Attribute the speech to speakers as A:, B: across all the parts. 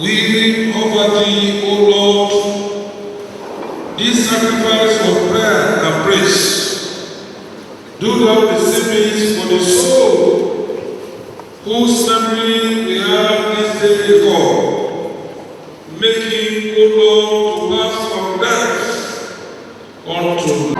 A: We offer thee, O Lord, this sacrifice of prayer and praise. Do thou receive it for the soul whose memory we have this day recall, making, O Lord, to pass from death unto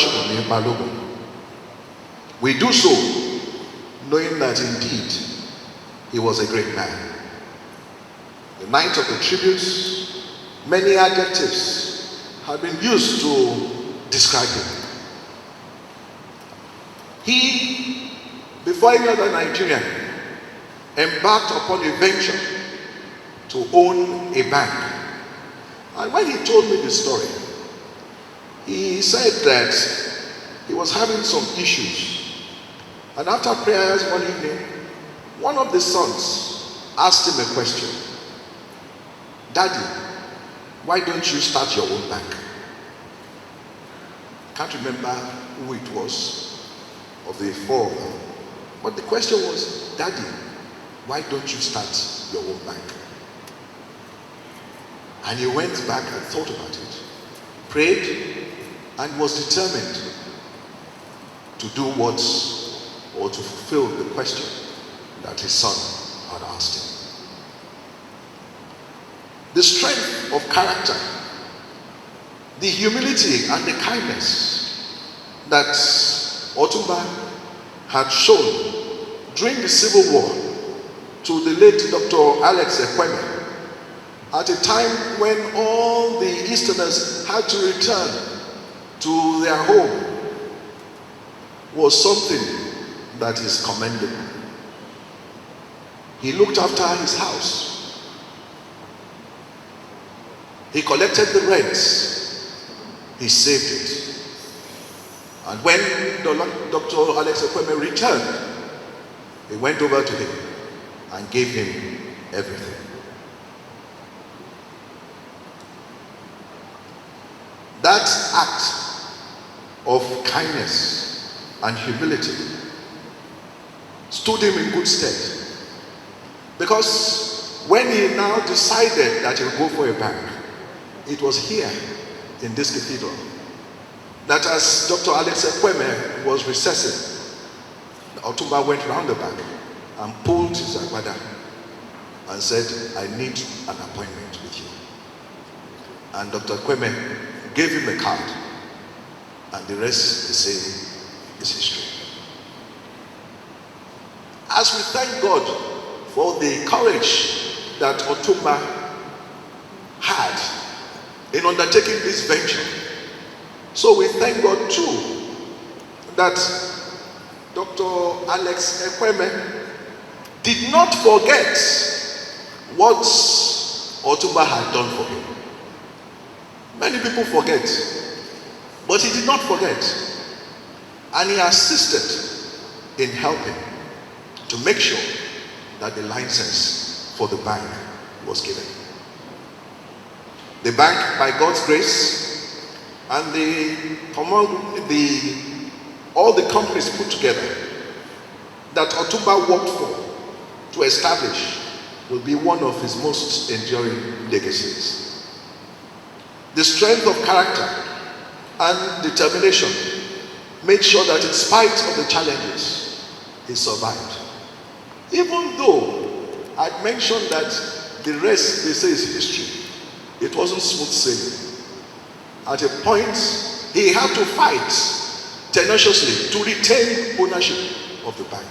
A: Subomi Balogun. We do so knowing that indeed he was a great man. The night of the tributes, many adjectives have been used to describe him. He, before any other Nigerian, embarked upon a venture to own a bank. And when he told me the story, he said that he was having some issues. And after prayers one evening, one of the sons asked him a question. Daddy, why don't you start your own bank? I can't remember who it was of the four of them. But the question was, Daddy, why don't you start your own bank? And he went back and thought about it, prayed, and was determined to do what, or to fulfill the question that his son had asked him. The strength of character, the humility and the kindness that Otunba had shown during the Civil War to the late Dr. Alex Ekweme, at a time when all the Easterners had to return to their home, was something that is commendable. He looked after his house. He collected the rents. He saved it. And when Dr. Alex Ekweme returned, he went over to him and gave him everything. That act of kindness and humility stood him in good stead. Because when he now decided that he would go for a bank, it was here in this cathedral that as Dr. Alex Ekweme was recessing, Otunba went round the back and pulled his agbada and said, I need an appointment with you. And Dr. Ekweme gave him a card, and the rest, they say, is history. As we thank God for the courage that Otunba had in undertaking this venture, so we thank God too that Dr. Alex Ekweme did not forget what Otunba had done for him. Many people forget, but he did not forget, and he assisted in helping to make sure that the license for the bank was given. The bank, by God's grace, and all the companies put together that Otunba worked for to establish will be one of his most enduring legacies. The strength of character and determination made sure that in spite of the challenges, he survived. Even though I'd mentioned that the rest, they say, is history, it wasn't smooth sailing. At a point, he had to fight tenaciously to retain ownership of the bank.